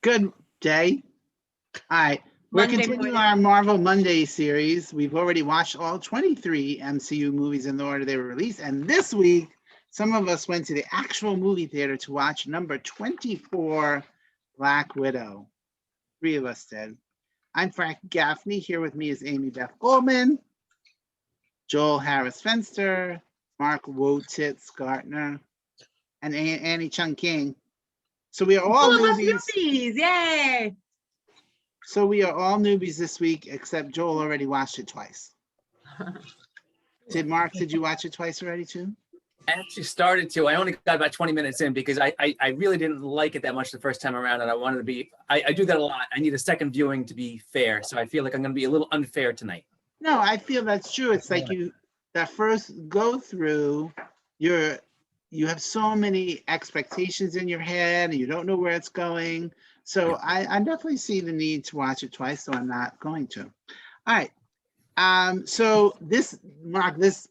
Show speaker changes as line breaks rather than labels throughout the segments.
Good day. All right. We're
Monday
continuing
morning.
our Marvel Monday series. We've already watched all 23 MCU movies in the order they were released. And this week, some of us went to the actual movie theater to watch number 24, Black Widow. 3 of us did. I'm Frank Gaffney. Here with me is Amy Beth Goldman, Joel Harris Fenster, Mark Wotitz Gartner, and Annie Chung King. So we are all newbies.
Yay!
So we are all newbies this week, except Joel already watched it twice. Did you watch it twice already too?
I actually started to. I only got about 20 minutes in because I really didn't like it that much the first time around, and I wanted to be. I do that a lot. I need a second viewing to be fair, so I feel like I'm going to be a little unfair tonight.
No, I feel that's true. It's like that first go through, you have so many expectations in your head, and you don't know where it's going. So I definitely see the need to watch it twice, so I'm not going to. All right. So this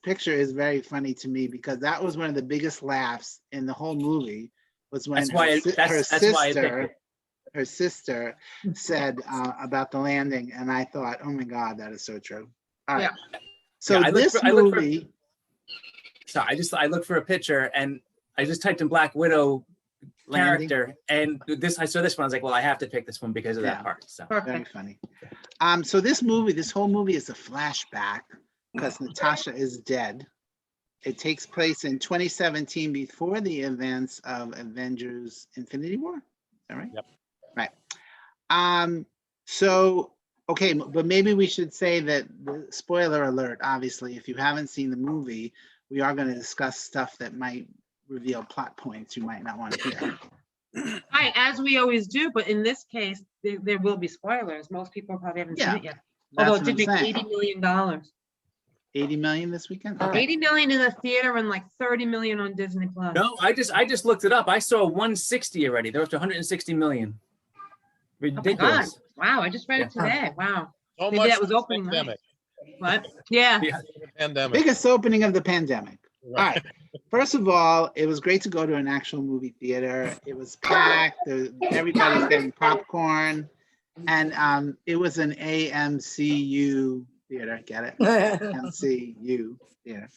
picture is very funny to me because that was one of the biggest laughs in the whole movie was when her sister said about the landing, and I thought, oh my God, that is so true. All right. Yeah. So I looked
for a picture and I just typed in Black Widow character, and I saw this one. I was like, well, I have to pick this one because of that part. So
very funny. So this whole movie is a flashback because Natasha is dead. It takes place in 2017 before the events of Avengers Infinity War. Is that right?
Yep.
Right. So okay, but maybe we should say that the spoiler alert, obviously, if you haven't seen the movie, we are going to discuss stuff that might reveal plot points you might not want to hear.
Right, as we always do, but in this case, there will be spoilers. Most people probably haven't seen it yet. Although it did make $80 million.
80 million this weekend?
Okay. 80 million in the theater and like 30 million on Disney Plus.
No, I just looked it up. I saw 160 already. They're up to 160 million. Ridiculous.
Oh wow, I just read it today. Wow.
So
maybe
much
that was opening night. What? Yeah.
Pandemic.
Biggest opening of the pandemic. Right. All right. First of all, it was great to go to an actual movie theater. It was packed. Everybody's getting popcorn, and it was an AMCU theater. Get it? MCU theater.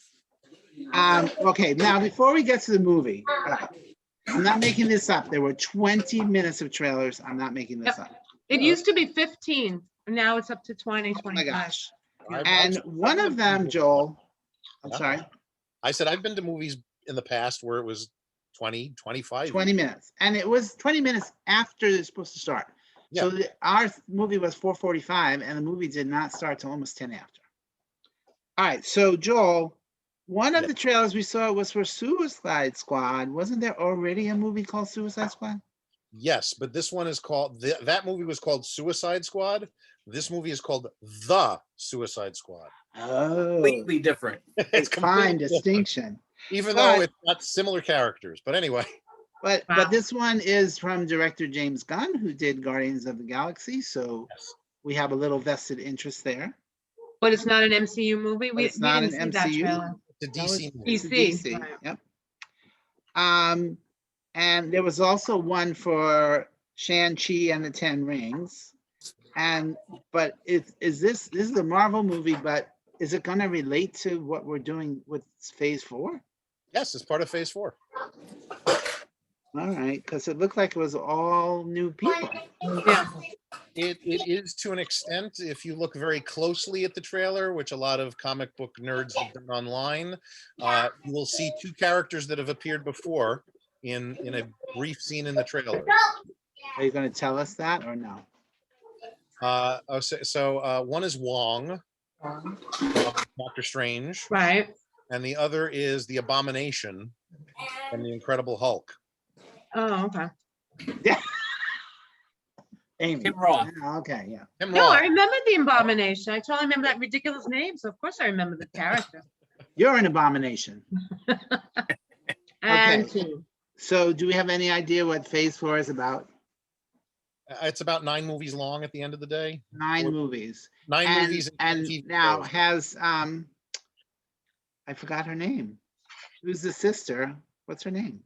Okay. Now, before we get to the movie, I'm not making this up. There were 20 minutes of trailers. I'm not making this up.
It used to be 15. Now it's up to 20, 25.
Oh my gosh. And one of them, Joel, I'm sorry.
I said I've been to movies in the past where it was 20, 25.
20 minutes. And it was 20 minutes after it's supposed to start. Yeah. So our movie was 4:45 and the movie did not start till almost 10 after. All right. So Joel, one of the trailers we saw was for Suicide Squad. Wasn't there already a movie called Suicide Squad?
Yes, but this one is called, that movie was called Suicide Squad. This movie is called The Suicide Squad.
Oh,
completely different.
It's fine distinction.
Even though it's not similar characters, but anyway.
But this one is from director James Gunn, who did Guardians of the Galaxy. So we have a little vested interest there.
But it's not an MCU movie.
It's not an MCU.
It's a DC movie.
It's a DC. Right. Yep. And there was also one for Shang-Chi and the Ten Rings. But this is a Marvel movie, but is it going to relate to what we're doing with Phase 4?
Yes, it's part of Phase 4.
All right, because it looked like it was all new people.
Yeah.
It is to an extent. If you look very closely at the trailer, which a lot of comic book nerds have done online, you will see 2 characters that have appeared before in a brief scene in the trailer.
Are you going to tell us that or no?
One is Wong, Doctor Strange,
right,
and the other is the Abomination and the Incredible Hulk.
Oh, okay.
Yeah. Amy.
Tim Roth.
Okay, yeah.
Tim
No,
Roth.
I remember the Abomination. I totally remember that ridiculous name, so of course I remember the character.
You're an abomination.
And
okay. So do we have any idea what Phase 4 is about?
It's about 9 movies long at the end of the day.
9 movies.
9 movies.
And now has, I forgot her name. Who's the sister? What's her name?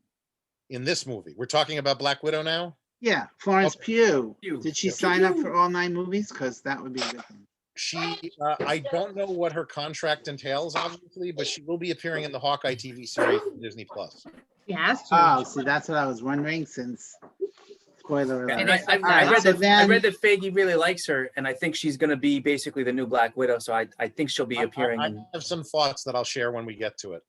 In this movie. We're talking about Black Widow now?
Yeah, Florence
Okay.
Pugh.
Pugh.
Did she
Yeah.
sign up for all 9 movies? Because that would be a good thing.
I don't know what her contract entails, obviously, but she will be appearing in the Hawkeye TV series for Disney Plus.
She has
Oh,
to.
see, that's what I was wondering since, spoiler
Yeah,
alert.
and
They said
I
that.
read
So
that I read
then-
that Feige really likes her, and I think she's going to be basically the new Black Widow. So I think she'll be appearing.
I
in,
have some thoughts that I'll share when we get to it.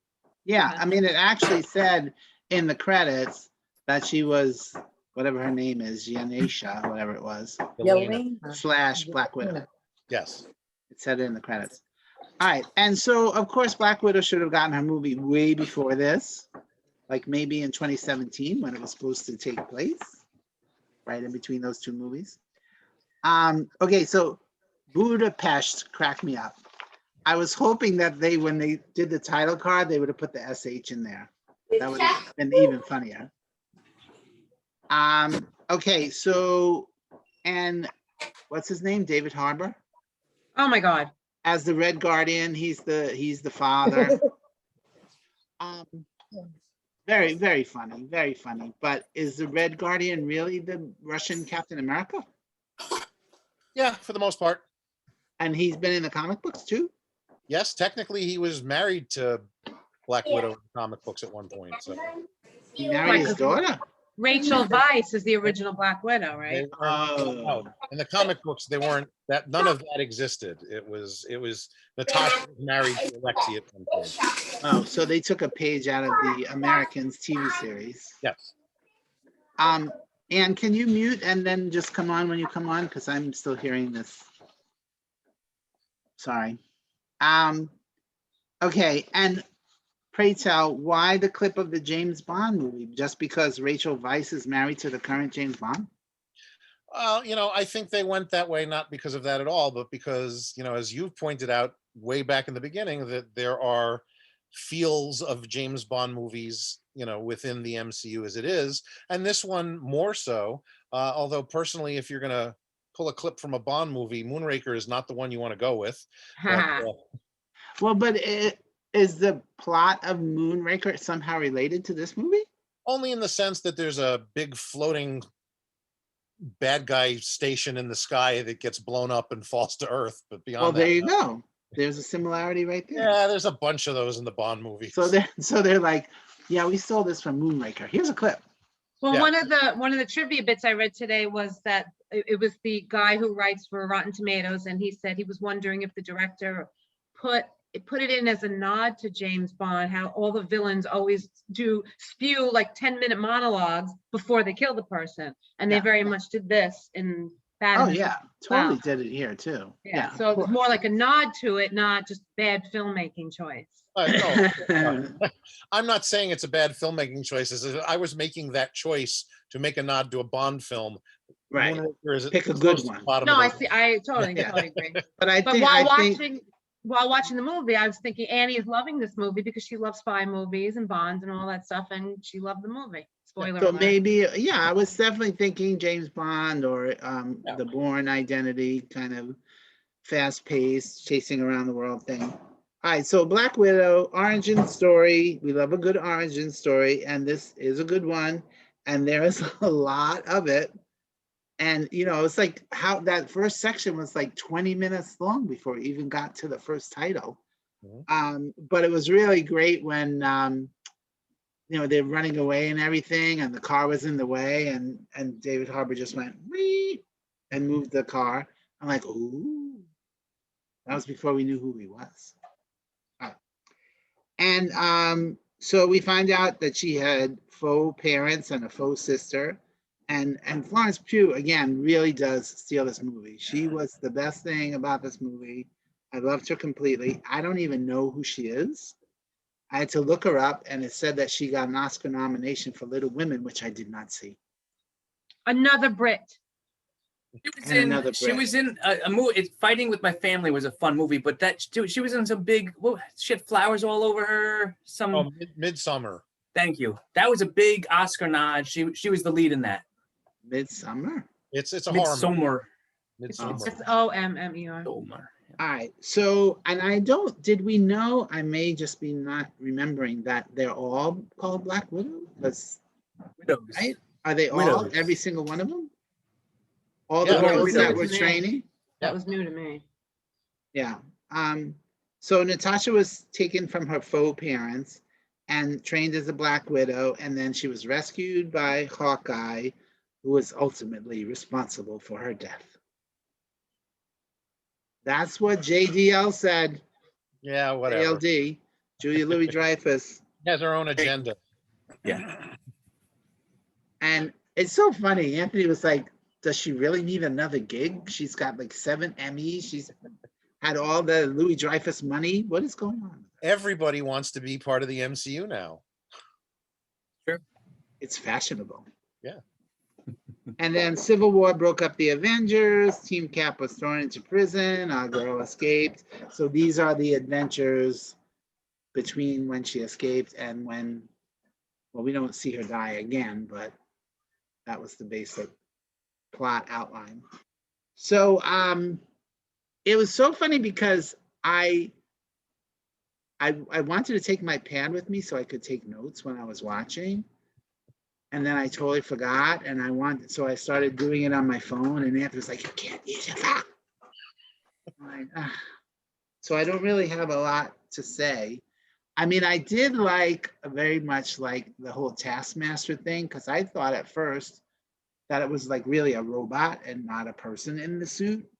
Yeah,
Okay.
I mean, it actually said in the credits that she was, whatever her name is, Gianisha, whatever it was,
Yelena.
/ Black Widow.
Yes.
It said it in the credits. All right, and so of course Black Widow should have gotten her movie way before this, like maybe in 2017 when it was supposed to take place, right in between those 2 movies. Okay, so Budapest cracked me up. I was hoping that when they did the title card, they would have put the SH in there. That would have been even funnier. Okay, so, and what's his name? David Harbour
Oh my God.
as the Red Guardian. He's the father. Very, very funny, very funny. But is the Red Guardian really the Russian Captain America?
Yeah, for the most part.
And he's been in the comic books too?
Yes, technically he was married to Black Widow in the comic books at one point. So
He married his
Like-
daughter?
Rachel Weisz is the original Black Widow,
they
right?
weren't-
Oh.
no, in the comic books they weren't that none of that existed. It was Natasha was married to Alexei at one point.
Oh, so they took a page out of the Americans TV series.
Yes.
Anne, can you mute and then just come on when you come on? Because I'm still hearing this. Sorry. Okay, and pray tell, why the clip of the James Bond movie? Just because Rachel Weisz is married to the current James Bond?
I think they went that way not because of that at all, but because, as you've pointed out way back in the beginning, that there are feels of James Bond movies, within the MCU as it is, and this one more so. Although personally, if you're gonna pull a clip from a Bond movie, Moonraker is not the one you want to go with. But,
Well, but is the plot of Moonraker somehow related to this movie?
only in the sense that there's a big floating bad guy station in the sky that gets blown up and falls to Earth. But beyond
Well,
that,
there you
no.
go. There's a similarity right there.
Yeah, there's a bunch of those in the Bond movies.
So they're like, yeah, we stole this from Moonraker. Here's a clip.
Well,
Yeah.
one of the trivia bits I read today was that it was the guy who writes for Rotten Tomatoes, and he said he was wondering if the director put it in as a nod to James Bond, how all the villains always do spew like 10-minute monologues before they kill the person, and they
Yeah.
very much did this in
Oh
Batman.
yeah, totally
Wow.
did it here too.
Yeah,
of
so it was
course.
more like a nod to it, not just bad filmmaking choice.
No, I'm not saying it's a bad filmmaking choice. I was making that choice to make a nod to a Bond film.
Right.
Moonraker is
Pick a
close
good
to the
one.
bottom
No,
of
I
the-
see. I totally
Yeah.
agree.
But I
But
think
while watching the movie, I was thinking Annie is loving this movie because she loves spy movies and Bonds and all that stuff, and she loved the movie. Spoiler
so
alert.
maybe, yeah, I was definitely thinking James Bond or
Yeah.
the Bourne Identity kind of fast-paced, chasing around the world thing. All right, so Black Widow, origin story. We love a good origin story, and this is a good one. And there is a lot of it. And it's like how that first section was like 20 minutes long before we even got to the first title. But it was really great when they're running away and everything, and the car was in the way, and David Harbour just went wee and moved the car. I'm like, ooh, that was before we knew who he was. And so we find out that she had faux parents and a faux sister. And Florence Pugh, again, really does steal this movie. She was the best thing about this movie. I loved her completely. I don't even know who she is. I had to look her up, and it said that she got an Oscar nomination for Little Women, which I did not see.
Another Brit.
She
another
was in a movie. Fighting with My Family was a fun movie, but she was in some big. She had flowers all over her.
Midsummer.
Thank you. That was a big Oscar nod. She was the lead in that.
Midsummer.
It's a horror movie.
Midsummer.
Midsummer.
It's Ommer.
Midsummer.
All right. So, and did we know, I may just be not remembering that they're all called Black Widow?
Widows.
Right? Are they all,
Widows.
every single one of them? All
Yeah,
the
they're
girls that
widows.
were training?
That was new to me.
Yeah. So Natasha was taken from her faux parents and trained as a Black Widow, and then she was rescued by Hawkeye, who was ultimately responsible for her death. That's what JDL said.
Yeah, whatever.
ALD, Julia Louis-Dreyfus.
Has her own agenda.
Yeah.
And it's so funny. Anthony was like, does she really need another gig? She's got like 7 Emmys. She's had all the Louis Dreyfus money. What is going on?
Everybody wants to be part of the MCU now.
It's fashionable.
Yeah.
And then Civil War broke up the Avengers. Team Cap was thrown into prison. Our girl escaped. So these are the adventures between when she escaped and when, well, we don't see her die again, but that was the basic plot outline. So it was so funny because I wanted to take my pad with me so I could take notes when I was watching. And then I totally forgot, and so I started doing it on my phone, and Anthony was like, you can't use your phone. I'm like, "Ah." So I don't really have a lot to say. I mean, I did very much like the whole Taskmaster thing, because I thought at first that it was like really a robot and not a person in the suit.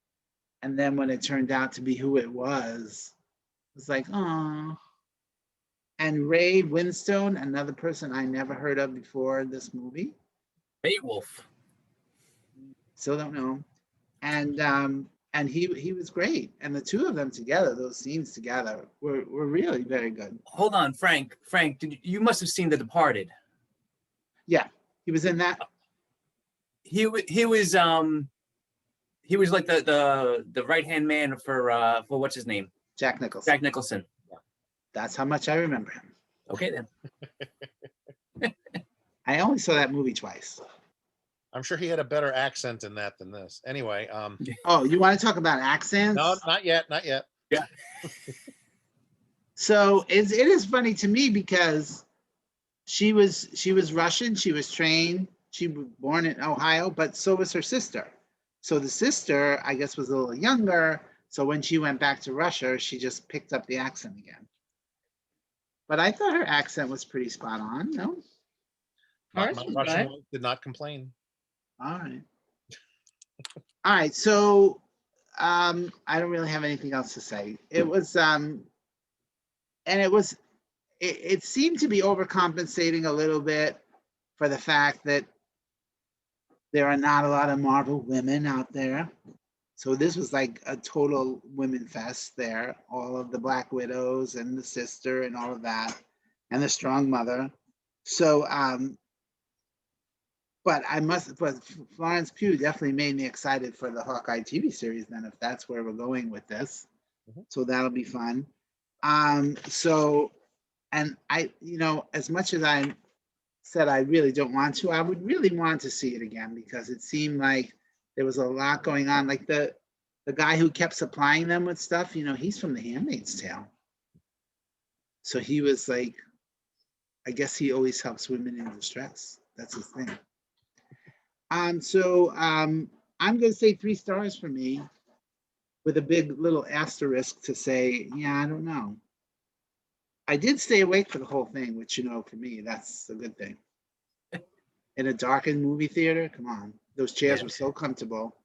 And then when it turned out to be who it was like, oh. And Ray Winstone, another person I never heard of before this movie.
Beowulf.
Still don't know. And he was great. And the two of them together, those scenes together, were really very good.
Hold on, Frank. Frank, you must have seen The Departed.
Yeah, he was in that.
He was like the right-hand man for what's his name?
Jack Nicholson.
Jack Nicholson.
That's how much I remember him.
Okay then.
I only saw that movie twice.
I'm sure he had a better accent in that than this. Anyway,
Oh, you want to talk about accents?
no, not yet, not yet.
Yeah.
So it is funny to me because she was Russian. She was trained. She was born in Ohio, but so was her sister. So the sister, I guess, was a little younger. So when she went back to Russia, she just picked up the accent again. But I thought her accent was pretty spot on. No?
My
Hers was
Russian
good.
wife did not complain.
All right. All right. So I don't really have anything else to say. It was it seemed to be overcompensating a little bit for the fact that there are not a lot of Marvel women out there. So this was like a total women fest there. All of the Black Widows and the sister and all of that, and the Strong Mother. So, but Florence Pugh definitely made me excited for the Hawkeye TV series then, if that's where we're going with this.
Mhm.
So that'll be fun. And I, as much as I said I really don't want to, I would really want to see it again because it seemed like there was a lot going on. Like the guy who kept supplying them with stuff, he's from The Handmaid's Tale. So he was like, I guess he always helps women in distress. That's his thing. I'm going to say 3 stars for me with a big little asterisk to say, yeah, I don't know. I did stay awake for the whole thing, which, for me, that's a good thing. In a darkened movie theater, come on. Those chairs were so comfortable.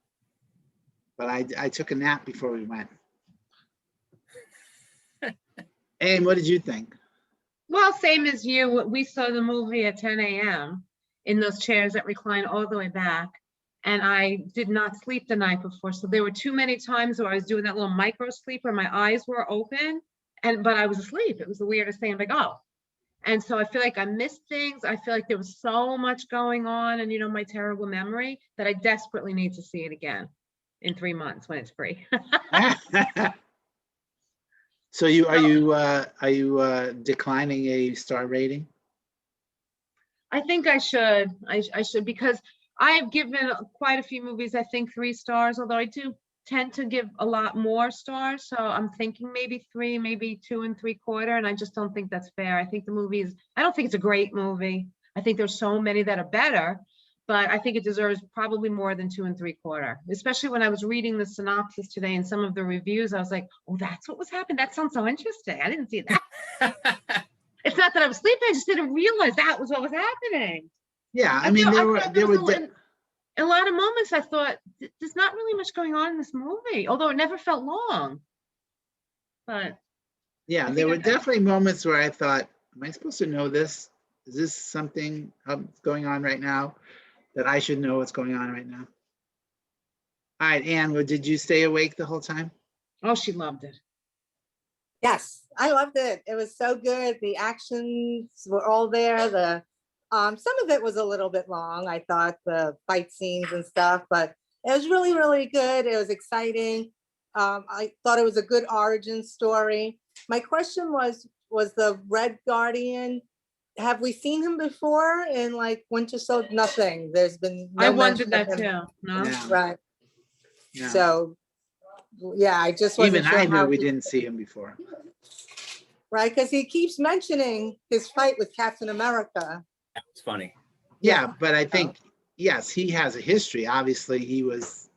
But I took a nap before we went. And what did you think?
Well, same as you. We saw the movie at 10 a.m. in those chairs that recline all the way back. And I did not sleep the night before. So there were too many times where I was doing that little micro sleep where my eyes were open, but I was asleep. It was the weirdest thing. I'm like, oh. And so I feel like I missed things. I feel like there was so much going on and, my terrible memory that I desperately need to see it again in 3 months when it's free.
So are you declining a star rating?
I think I should. I should, because I've given quite a few movies, I think 3 stars, although I do tend to give a lot more stars. So I'm thinking maybe 3, maybe 2 3/4. And I just don't think that's fair. I think I don't think it's a great movie. I think there's so many that are better, but I think it deserves probably more than 2 3/4. Especially when I was reading the synopsis today and some of the reviews, I was like, oh, that's what was happening. That sounds so interesting. I didn't see that. It's not that I was sleeping. I just didn't realize that was what was happening.
Yeah, I mean,
thought-
there were,
thought
there
was
were,
in a lot of moments I thought there's not really much going on in this movie, although it never felt long. But
yeah,
I
there
think
were
I-
definitely moments where I thought, am I supposed to know this? Is this something going on right now that I should know what's going on right now? All right, Anne, did you stay awake the whole time?
oh, she loved it.
Yes, I loved it. It was so good. The actions were all there. Some of it was a little bit long, I thought, the fight scenes and stuff, but it was really, really good. It was exciting. I thought it was a good origin story. My question was the Red Guardian, have we seen him before in like Winter Soldier? Nothing. There's been
I
no
wondered
mention of
that
him.
too. No,
Yeah,
Right.
yeah.
So, yeah, I just wasn't
Even
sure
I knew
how
we
he-
didn't see him before.
right? Because he keeps mentioning his fight with Captain America.
That was funny.
Yeah, but I think, yes, he has a history. Obviously, he's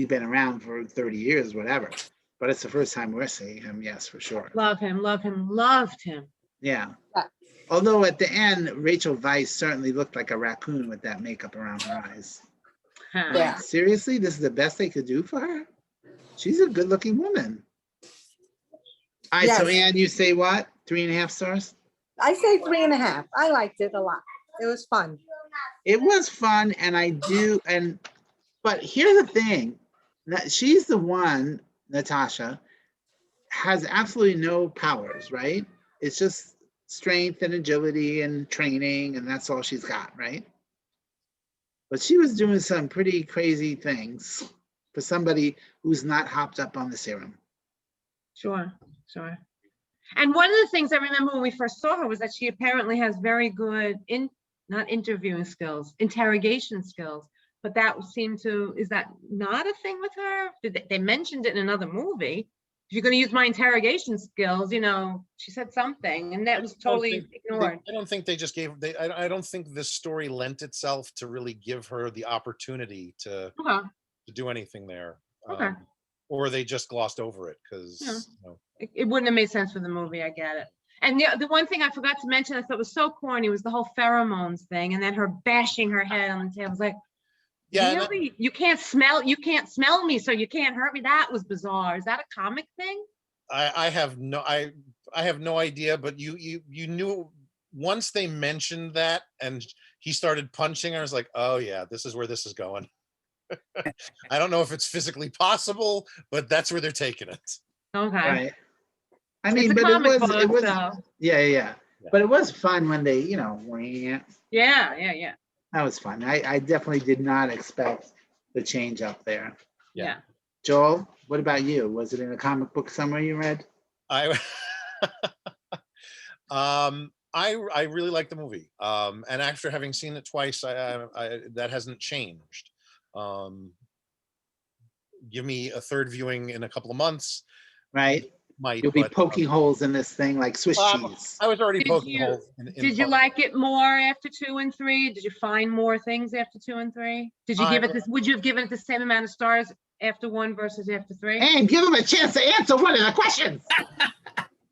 been around for 30 years, whatever. But it's the first time we're seeing him, yes, for sure.
love him, love him, loved him.
Yeah.
Yeah.
Although at the end, Rachel Weisz certainly looked like a raccoon with that makeup around her eyes.
Huh.
Yeah.
Seriously, this is the best they could do for her? She's a good-looking woman. All right, so
Yes.
Anne, you say what? 3.5 stars?
I say 3.5. I liked it a lot. It was fun.
It was fun, but here's the thing, that she's the one, Natasha, has absolutely no powers, right? It's just strength and agility and training, and that's all she's got, right? But she was doing some pretty crazy things for somebody who's not hopped up on the serum.
Sure, sure. And one of the things I remember when we first saw her was that she apparently has very good not interviewing skills, interrogation skills. But that seemed to, is that not a thing with her? They mentioned it in another movie. If you're going to use my interrogation skills, she said something, and that was totally ignored.
I don't think they just gave, I don't think this story lent itself to really give her the opportunity to
Okay.
do anything there.
Okay.
Or they just glossed over it
Yeah.
because,
It wouldn't have made sense for the movie. I get it. And the one thing I forgot to mention, I thought was so corny, was the whole pheromones thing, and then her bashing her head on the table. I was like,
yeah, and
really? You can't smell me, so you can't hurt me. That was bizarre. Is that a comic thing?
I have no idea, but you knew once they mentioned that and he started punching, I was like, oh yeah, this is where this is going. I don't know if it's physically possible, but that's where they're taking it.
Okay.
Right. I
It's
mean,
a
but
comic book,
it was,
so
yeah. But it was fun when they,
yeah.
that was fun. I definitely did not expect the change up there.
Yeah.
Joel, what about you? Was it in a comic book somewhere you read?
I I really like the movie. And after having seen it twice, I that hasn't changed. Give me a third viewing in a couple of months,
Right?
might.
You'll be
but,
poking holes in this thing like Swiss cheese.
I was already
Did
poking
you-
holes. In
Did you
public.
like it more after 2 and 3? Did you find more things after 2 and 3? Did you give it this? Would you have given it the same amount of stars after 1 versus after 3?
And give them a chance to answer one of the questions.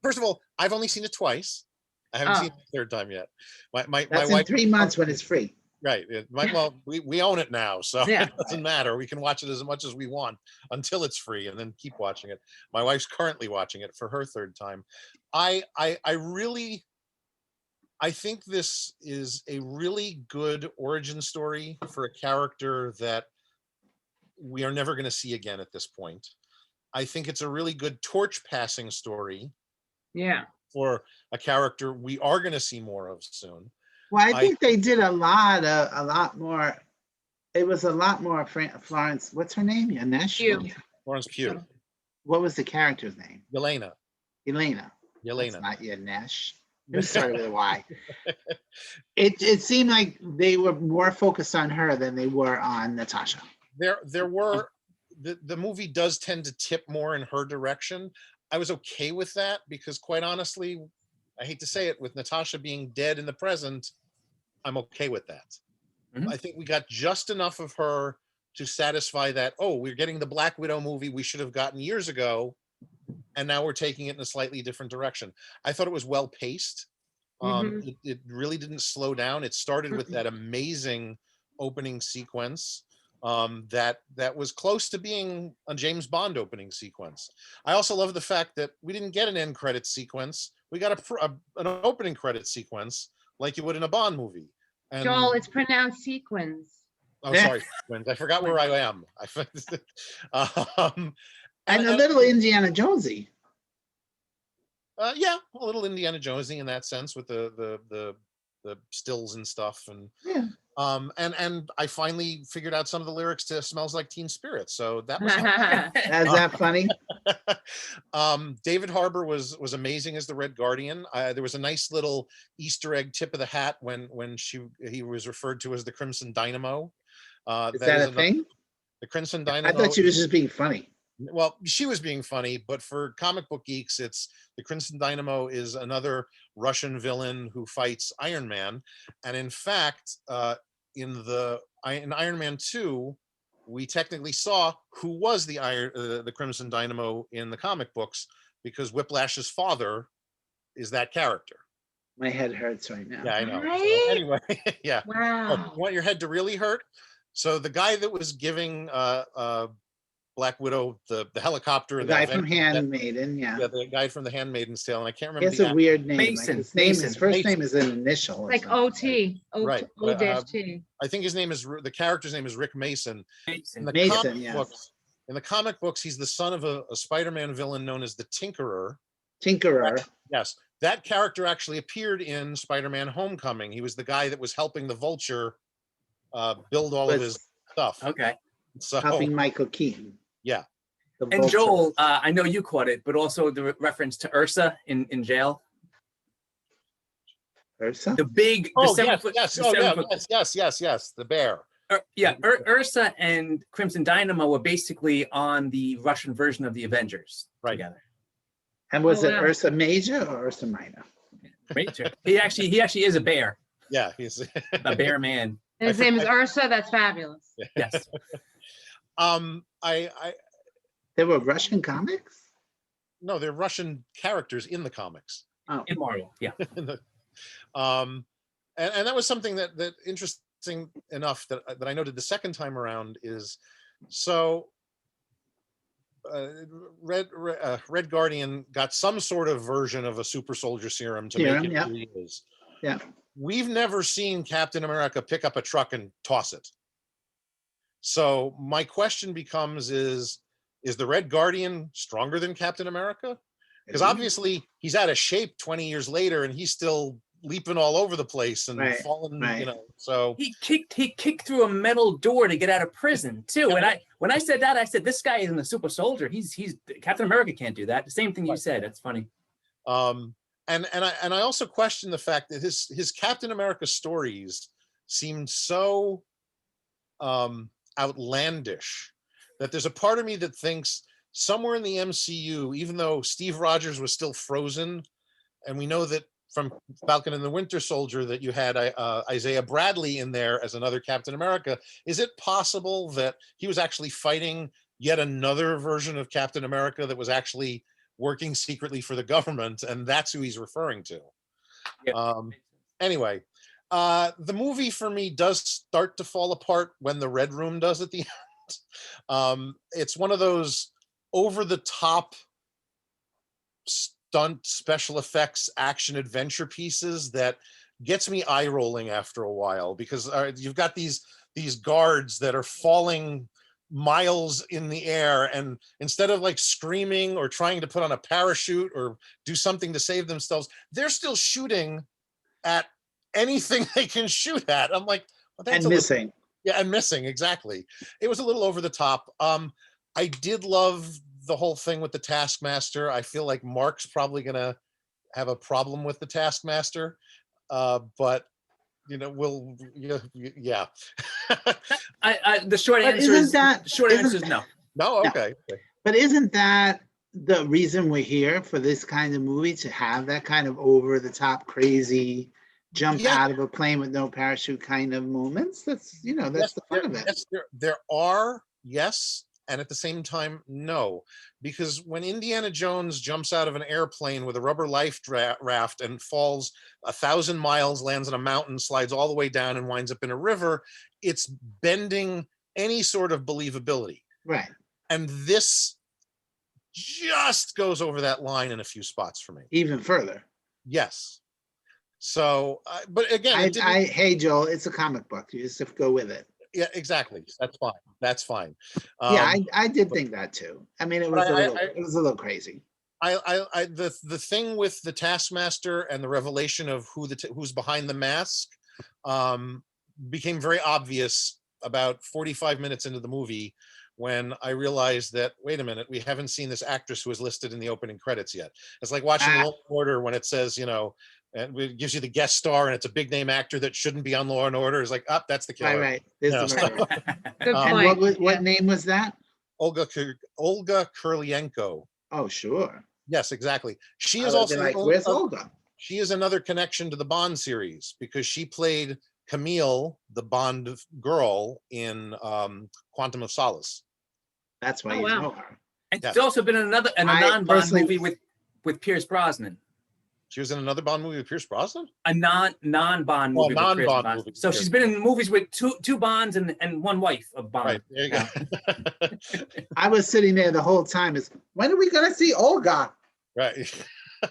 First of all, I've only seen it twice. I haven't
Oh.
seen it the third time yet. My
That's in
wife
3 months when it's free.
Right. Well, we own it now, so
Yeah.
it doesn't matter. We can watch it as much as we want until it's free and then keep watching it. My wife's currently watching it for her third time. I think this is a really good origin story for a character that we are never going to see again at this point. I think it's a really good torch passing story
Yeah.
for a character we are going to see more of soon.
Well, I think they did a lot more. It was a lot more Florence. What's her name? Yanesh?
Pugh.
Florence Pugh,
What was the character's name?
Yelena.
Elena.
Yelena.
That's not Yanesh. It started with a Y. It seemed like they were more focused on her than they were on Natasha.
There were the movie does tend to tip more in her direction. I was okay with that because quite honestly, I hate to say it, with Natasha being dead in the present, I'm okay with that.
Mhm.
I think we got just enough of her to satisfy that, oh, we're getting the Black Widow movie we should have gotten years ago, and now we're taking it in a slightly different direction. I thought it was well paced.
Mhm.
It really didn't slow down. It started with
Mm-mm.
that amazing opening sequence that was close to being a James Bond opening sequence. I also love the fact that we didn't get an end credit sequence. We got an opening credit sequence like you would in a Bond movie. And
Joel, it's pronounced sequins.
oh, sorry, I forgot where I am. um,
And a little Indiana Jonesy.
yeah, a little Indiana Jonesy in that sense with the stills and stuff, and
Yeah.
and I finally figured out some of the lyrics to "Smells Like Teen Spirit," so that was
Is that funny?
David Harbour was amazing as the Red Guardian. There was a nice little Easter egg tip of the hat when he was referred to as the Crimson Dynamo.
Is that a thing?
The Crimson
I
Dynamo.
thought she was just being funny.
Well, she was being funny, but for comic book geeks, it's the Crimson Dynamo is another Russian villain who fights Iron Man, and in fact, in Iron Man 2, we technically saw who was the Crimson Dynamo in the comic books, because Whiplash's father is that character.
My head hurts right now.
Yeah, I know. So
Right?
anyway, yeah. Oh,
Wow.
you want your head to really hurt? So the guy that was giving Black Widow the helicopter,
The
and
guy from Handmaiden, yeah.
yeah, the guy from the Handmaiden's Tale, and I can't
He
remember
has
the
a
actor.
weird name. Like
Mason,
his name,
Mason,
his first
Mason.
name is an initial. or
Like
something.
OT.
Right.
O-T.
I think his name is the character's name is Rick Mason.
Mason.
In the
Mason,
comic
yes.
books, in the comic books, he's the son of a Spider-Man villain known as the Tinkerer.
Tinkerer.
Yes, that character actually appeared in Spider-Man: Homecoming. He was the guy that was helping the Vulture build all of
Was
his stuff.
Okay.
So
helping Michael Keaton.
yeah.
The
And
Vulture.
Joel, I know you caught it, but also the reference to Ursa in jail.
Ursa?
The big,
Oh
the 7
yes,
foot,
yes,
the
oh
7
yeah,
foot.
yes, the bear.
Ursa and Crimson Dynamo were basically on the Russian version of the Avengers
Right.
together.
And was
Oh,
it
wow.
Ursa Major or Ursa Minor?
Right? He actually is a bear,
Yeah, he's
a bear man.
And his name is Ursa. That's fabulous.
Yes.
I
There were Russian comics?
no, they're Russian characters in the comics.
Oh,
In Marvel. Yeah.
And that was something that interesting enough that I noted the second time around is so Red Guardian got some sort of version of a super soldier serum to
Serum,
make it
yeah.
who he is.
yeah.
We've never seen Captain America pick up a truck and toss it. So my question becomes is the Red Guardian stronger than Captain America? Because obviously he's out of shape 20 years later and he's still leaping all over the place and
Right,
falling,
right.
you know. So
He kicked through a metal door to get out of prison too. And when I said that, I said this guy isn't a super soldier. He's Captain America can't do that. The same thing you
Right.
said. That's funny.
and I also question the fact that his Captain America stories seemed so outlandish that there's a part of me that thinks somewhere in the MCU, even though Steve Rogers was still frozen, and we know that from Falcon and the Winter Soldier that you had Isaiah Bradley in there as another Captain America, is it possible that he was actually fighting yet another version of Captain America that was actually working secretly for the government, and that's who he's referring to?
Yep.
Anyway, the movie for me does start to fall apart when the Red Room does at the end. It's one of those over-the-top stunt special effects action adventure pieces that gets me eye rolling after a while, because you've got these guards that are falling miles in the air, and instead of like screaming or trying to put on a parachute or do something to save themselves, they're still shooting at anything they can shoot at. I'm like, well, that's
And missing.
yeah, and missing, exactly. It was a little over the top. I did love the whole thing with the Taskmaster. I feel like Mark's probably gonna have a problem with the Taskmaster, but you know, yeah.
The short
But
answer
isn't
is
that-
short
isn't-
answer is no.
No,
Yeah.
okay.
But isn't that the reason we're here for this kind of movie, to have that kind of over the top crazy jump
Yeah.
out of a plane with no parachute kind of moments. That's, that's the fun of it.
Yes, there are, yes, and at the same time, no. Because when Indiana Jones jumps out of an airplane with a rubber life raft and falls 1,000 miles, lands on a mountain, slides all the way down and winds up in a river, it's bending any sort of believability.
Right.
And this just goes over that line in a few spots for me.
Even further.
Yes. So, but again, it didn't-
Hey, Joel, it's a comic book. You just have to go with it.
yeah, exactly. That's fine. That's fine.
Yeah, I did think that too. I mean, it was
But
a little crazy.
The thing with the Taskmaster and the revelation of who's behind the mask became very obvious about 45 minutes into the movie when I realized that, wait a minute, we haven't seen this actress who is listed in the opening credits yet. It's like watching Law and Order when it says, and it gives you the guest star and it's a big name actor that shouldn't be on Law and Order. It's like, that's the killer.
Right. There's
Yeah,
the
so-
murderer.
Good
And
point.
what name was that?
Olga Kurylenko.
Oh, sure.
Yes, exactly. She
I
is
would've been
also
like, where's Olga?
she is another connection to the Bond series because she played Camille, the Bond girl, in Quantum of Solace.
That's why
Oh,
you
wow.
know her.
And
Yeah.
she's also been in a
I
non-Bond
personally-
movie with Pierce Brosnan.
She was in another Bond movie with Pierce Brosnan.
A non-Bond movie with Pierce
non-Bond
Brosnan.
movie with
So
Pierce
she's been in movies with two Bonds and one wife of Bond.
Right there you go.
I was sitting there the whole time. Is when are we gonna see Olga?
Right.
I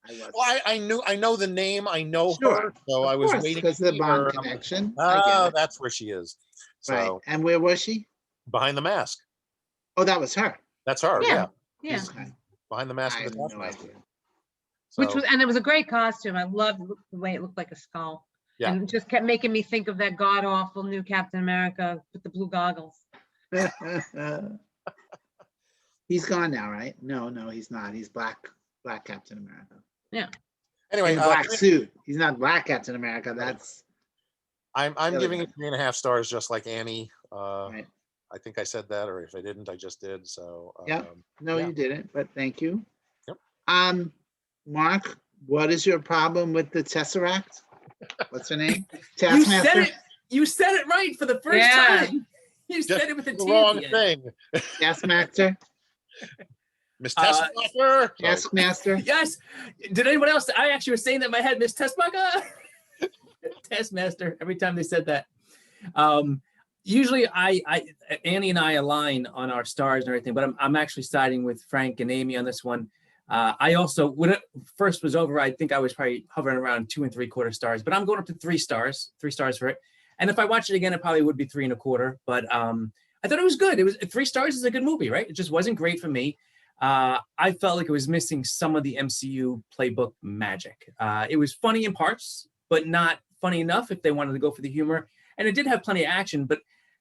was.
Well, I know the name. I know
Sure.
her, so I was waiting
because
to
of the
see
Bond
her.
connection. I get
Oh,
it.
that's where she is. So
Right. And where was she?
behind the mask.
Oh, that was her.
That's her.
Yeah.
Yeah.
Yeah.
She's behind the mask
I
of
have
the
no
Taskmaster.
idea.
Which
So,
was, and it was a great costume. I loved the way it looked like a skull.
Yeah.
And it just kept making me think of that god awful new Captain America with the blue goggles.
He's gone now, right? No, he's not. He's black Captain America.
anyway,
In a black suit. He's not black Captain America. That's
I'm
Really
giving
good.
it 3.5 stars, just like Annie.
right.
I think I said that, or if I didn't, I just did. So
Yeah. No,
Yeah.
you didn't, but thank you.
Yep.
Mark, what is your problem with the Tesseract? What's her name?
You said
Taskmaster?
it. You said it right for the first
Yeah.
time. You
Just
said it with a
the
T.
wrong
at the end.
thing.
Taskmaster?
Miss
Uh,
Taskmaster. Sorry.
Taskmaster?
Yes. Did anyone else? I actually was saying that in my head, Miss Testmaster. Taskmaster. Every time they said that. Usually, Annie and I align on our stars and everything, but I'm actually siding with Frank and Amy on this one. I also, when it first was over, I think I was probably hovering around 2 3/4 stars, but I'm going up to 3 stars, 3 stars for it. And if I watch it again, it probably would be 3 1/4. But I thought it was good. It was 3 stars is a good movie, right? It just wasn't great for me. I felt like it was missing some of the MCU playbook magic. It was funny in parts, but not funny enough if they wanted to go for the humor. And it did have plenty of action, but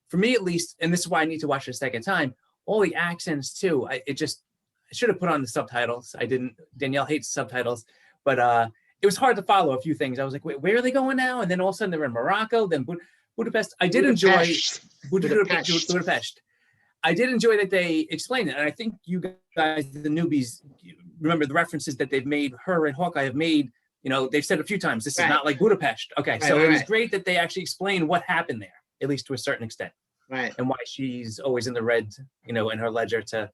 for me at least, and this is why I need to watch it a second time, all the accents too. I should have put on the subtitles. I didn't. Danielle hates subtitles, but it was hard to follow a few things. I was like, wait, where are they going now? And then all of a sudden they're in Morocco, then Budapest. I did enjoy Budapest. I did enjoy that they explained it. And I think you guys, the newbies, remember the references that they've made, her and Hawkeye have made, they've said a few times, this is
Right.
not like Budapest. Okay,
Right,
so
right,
it was
right.
great that they actually explained what happened there, at least to a certain extent,
Right.
and why she's always in the red, in her ledger to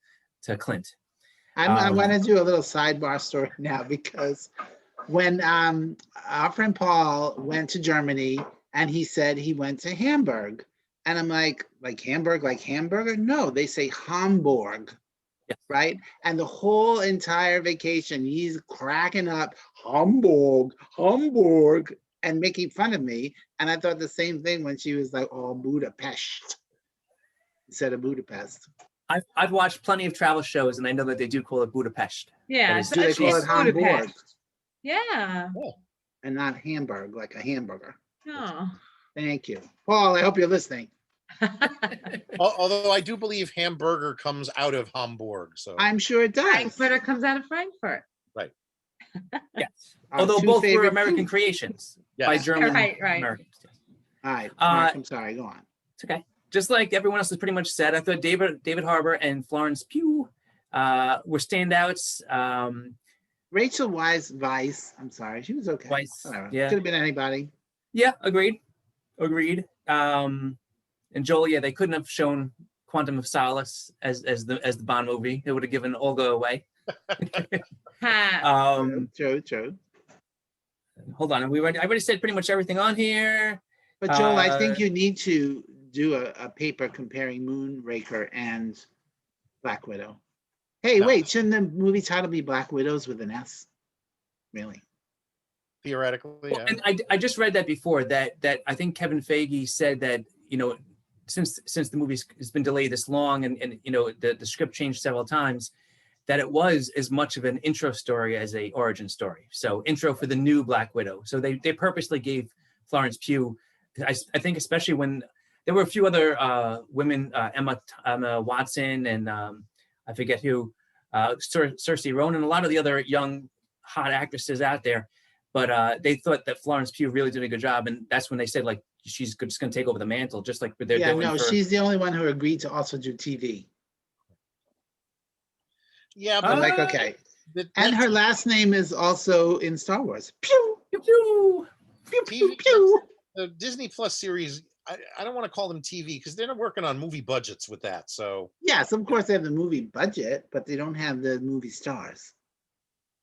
Clint.
I want to do a little sidebar story now because when our friend Paul went to Germany and he said he went to Hamburg, and I'm like Hamburg, like hamburger? No, they say Hamburg,
Yes.
right? And the whole entire vacation, he's cracking up, Hamburg, and making fun of me. And I thought the same thing when she was like, oh, Budapest instead of Budapest.
I've watched plenty of travel shows, and I know that they do call it Budapest.
Yeah.
is-
Do they call it Hamburg
Budapest. Yeah.
and not Hamburg, like a hamburger?
Oh.
Thank you. Paul, I hope you're listening.
Although I do believe hamburger comes out of Hamburg. So
I'm sure it does.
Frankfurter comes out of Frankfurt.
Yes.
Our
Although
two
both were
favorite
American
foods.
creations
Yes.
by German
Right.
Americans. Yes.
All right, Mark,
Uh,
I'm sorry, go on.
It's okay. Just like everyone else has pretty much said, I thought David Harbour and Florence Pugh were standouts.
Rachel Weisz, I'm sorry, she was okay.
Weisz,
Whatever.
yeah.
Could have been anybody.
Yeah, agreed. And Joel, yeah, they couldn't have shown Quantum of Solace as the Bond movie. It would have given Olga away.
Ha.
True.
Hold on, I already said pretty much everything on here.
But Joel, I think you need to do a paper comparing Moonraker and Black Widow. Hey,
No.
wait, shouldn't the movie title be Black Widows with an S? Really?
Theoretically,
Well,
yeah.
and I just read that before that I think Kevin Feige said that, you know, since the movie has been delayed this long and you know the script changed several times, that it was as much of an intro story as a origin story. So intro for the new Black Widow. So they purposely gave Florence Pugh, I think especially when there were a few other women, Emma Watson and I forget who, Saoirse Ronan, a lot of the other young hot actresses out there. But they thought that Florence Pugh really did a good job. And that's when they said, like, she's just going to take over the mantle, just like they're
Yeah,
doing
no,
for...
she's the only one who agreed to also do TV.
Yeah,
I'm
but
like, okay.
that-
And
that's
her last name is also in Star Wars. Pew,
Pew, pew.
pew, pew,
TV
pew.
the Disney Plus series. I don't want to call them TV because they're not working on movie budgets with that. So
Yes, of course they have the movie budget, but they don't have the movie stars.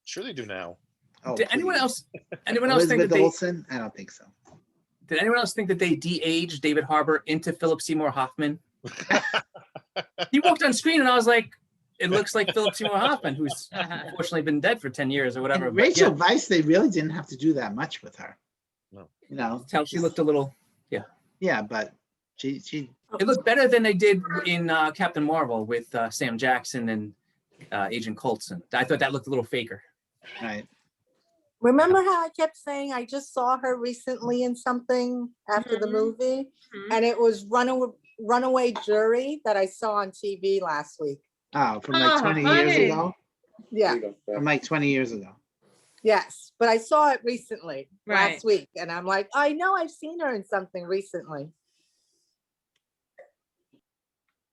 sure they do now.
Oh,
Did anyone
please.
else think
Elizabeth
that
Olsen? I don't think so.
did anyone else think that they de-aged David Harbour into Philip Seymour Hoffman? He walked on screen and I was like, it looks like Philip Seymour Hoffman, who's unfortunately been dead for 10 years or whatever.
And
But
Rachel
yeah,
Weisz, they really didn't have to do that much with her.
No.
You know,
tell she looked a little,
yeah, but she
it looked better than they did in Captain Marvel with Sam Jackson and Agent Coulson. I thought that looked a little faker.
right.
Remember how I kept saying I just saw her recently in something after the
Mhm.
movie?
Mhm.
And it was Runaway Jury that I saw on TV last week.
Oh, from like
Oh,
20 years
honey.
ago?
Yeah,
From like 20 years ago.
yes, but I saw it recently,
Right.
last week. And I'm like, I know I've seen her in something recently.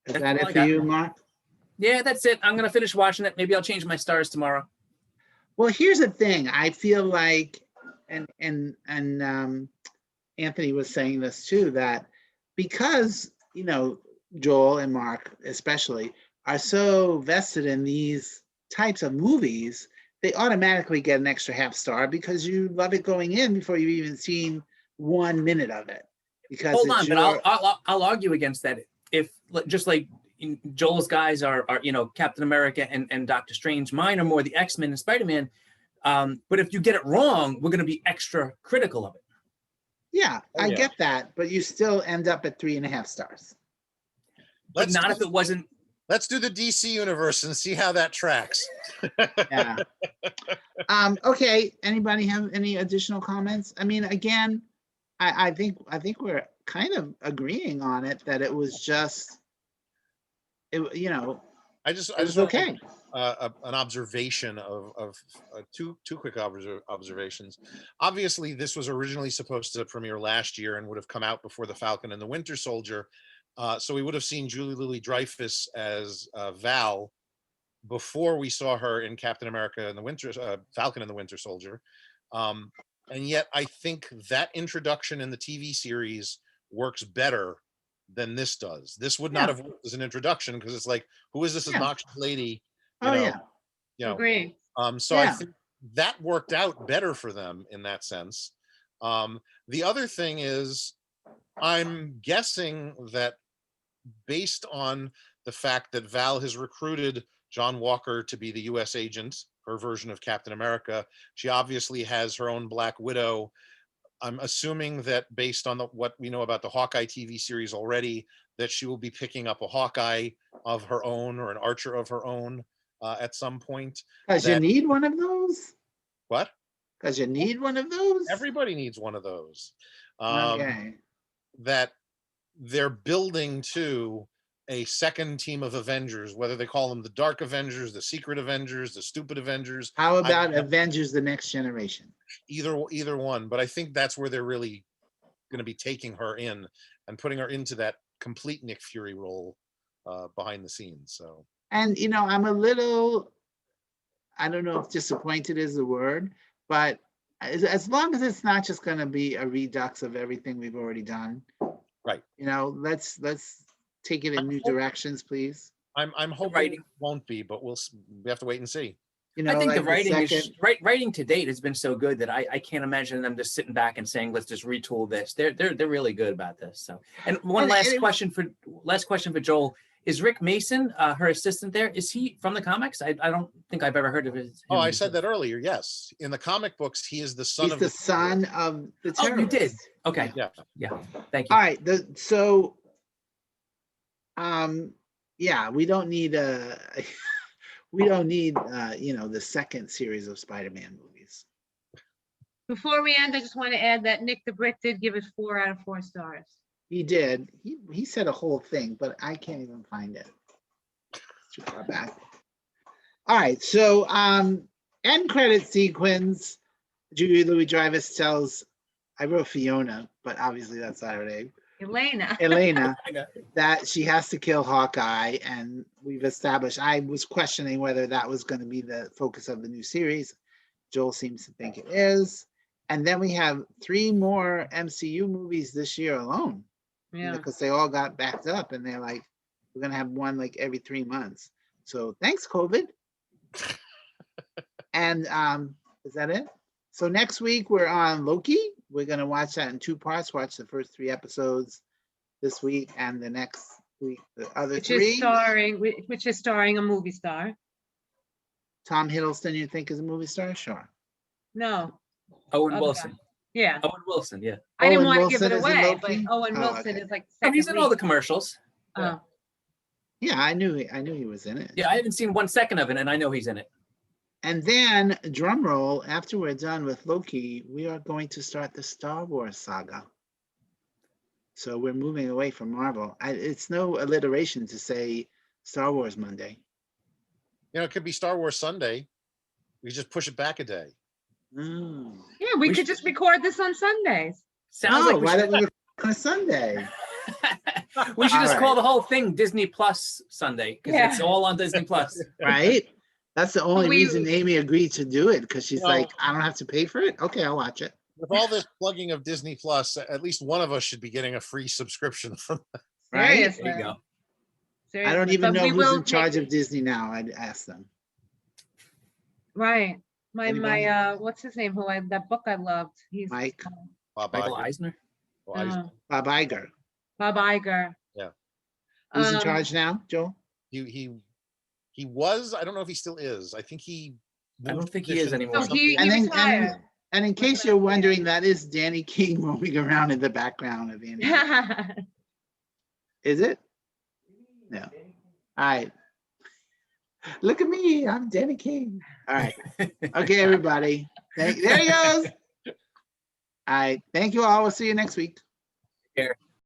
Is
That's
that
all
it
I
for
got.
you, Mark?
Yeah, that's it. I'm gonna finish watching it. Maybe I'll change my stars tomorrow.
Well, here's the thing. I feel like, and Anthony was saying this too, that because, you know, Joel and Mark especially are so vested in these types of movies, they automatically get an extra half star because you love it going in before you've even seen 1 minute of it. Because
Hold
it's
on, but
your-
I'll argue against that. If just like Joel's guys are you know Captain America and Doctor Strange, mine are more the X-Men and Spider-Man. But if you get it wrong, we're going to be extra critical of it.
yeah,
Oh,
I
yeah.
get that, but you still end up at 3.5 stars.
But
Let's
not
do
if it wasn't.
Let's do the DC universe and see how that tracks.
Yeah. Okay, anybody have any additional comments? I mean, again, I think we're kind of agreeing on it that it was just, you know,
I just
it was
wanna make,
okay.
an observation of two quick observations. Obviously, this was originally supposed to premiere last year and would have come out before the Falcon and the Winter Soldier. So we would have seen Julie Louis-Dreyfus as Val before we saw her in Captain America and the Falcon and the Winter Soldier. And yet, I think that introduction in the TV series works better than this does. This would not
Yeah.
have worked as an introduction because it's like, who is this
Yeah.
obnoxious lady?
Oh, yeah.
Agree.
So I
Yeah.
think that worked out better for them in that sense. The other thing is, I'm guessing that based on the fact that Val has recruited John Walker to be the US agent, her version of Captain America, she obviously has her own Black Widow. I'm assuming that based on what we know about the Hawkeye TV series already, that she will be picking up a Hawkeye of her own or an Archer of her own at some point.
Because you
That-
need one of those?
What?
Because you need one of those?
Everybody needs one of those.
Okay.
That they're building to a second team of Avengers, whether they call them the Dark Avengers, the Secret Avengers, the Stupid Avengers,
How about
I-
Avengers: The Next Generation?
either one. But I think that's where they're really going to be taking her in and putting her into that complete Nick Fury role behind the scenes. So
And, you know, I'm a little, I don't know if disappointed is the word, but as long as it's not just gonna be a redux of everything we've already done.
Right.
You know, let's take it in new directions, please.
I'm hoping it
writing.
won't be, but we have to wait and see.
You know,
I think
like
the writing is
second,
writing to date has been so good that I can't imagine them just sitting back and saying, let's just retool this. They're really good about this. So, and one
And-
last
and-
question for Joel. Is Rick Mason, her assistant there, is he from the comics? I don't think I've ever heard of his.
Oh,
him
I
before.
said that earlier. Yes. In the comic books, he is the son
he's
of
the son of the
Oh, you did.
terrorist.
Okay.
Yeah.
Thank you.
All right, so yeah, we don't need you know, the second series of Spider-Man movies.
Before we end, I just want to add that Nick the Brick did give it 4 out of 4 stars.
He did. He said a whole thing, but I can't even find it. It's too far back. All right, so end credit sequence. Julia Louis-Dreyfus tells, I wrote Fiona, but obviously that's not her name,
Elena.
Elena, that she has to kill Hawkeye, and we've established, I was questioning whether that was going to be the focus of the new series. Joel seems to think it is. And then we have 3 more MCU movies this year alone.
Yeah.
Because they all got backed up, and they're like, we're gonna have one like every 3 months. So thanks, COVID. And is that it? So next week we're on Loki. We're gonna watch that in 2 parts. Watch the first 3 episodes this week, and the next week the other
Which
3.
is starring a movie star.
Tom Hiddleston, you think is a movie star? Sure.
No.
Owen
Other
Wilson.
guy. Yeah.
Owen Wilson. Yeah.
I didn't
Owen
want to give it
Wilson is in
away, but
Loki?
Owen
Oh,
Wilson
okay.
is like
Oh, he's
second
in all the
lead.
commercials.
Oh,
Yeah, I knew he was in it.
Yeah, I haven't seen 1 second of it, and I know he's in it.
And then, drum roll, after we're done with Loki, we are going to start the Star Wars saga. So we're moving away from Marvel. It's no alliteration to say Star Wars Monday.
You know, it could be Star Wars Sunday. We just push it back a day.
Oh.
yeah, we
We
could
should-
just record this on Sundays.
Sounds
Oh,
like we
why
should,
don't we record on a Sunday?
we should just
All
call
right.
the whole thing Disney Plus Sunday because
Yeah.
it's all on Disney Plus.
Right? That's the only
We-
reason Amy agreed to do it, because she's
No.
like, I don't have to pay for it. Okay, I'll watch it.
With all this plugging of Disney Plus, at least one of us should be getting a free subscription from
Right?
Seriously.
There you go.
I don't
Seriously.
even
But
know
we
who's
will
in charge
take-
of Disney now. I'd ask them.
Right. My
Anybody?
what's his name? That book I loved. He's
Mike.
Bob
Michael
Iger.
Eisner.
Well, I-
Bob Iger.
Bob Iger.
Yeah.
Who's in
Um,
charge now, Joel?
he was. I don't know if he still is. I think he.
I don't
moved
think he is
positions or
anymore.
So
something.
he
And then-
retired.
And in case you're wondering, that is Danny King roaming around in the background of Andy. Is it? No. All right. Look at me. I'm Danny King. All right. Okay, everybody. There he goes. All right. Thank you all. We'll see you next week.
Care.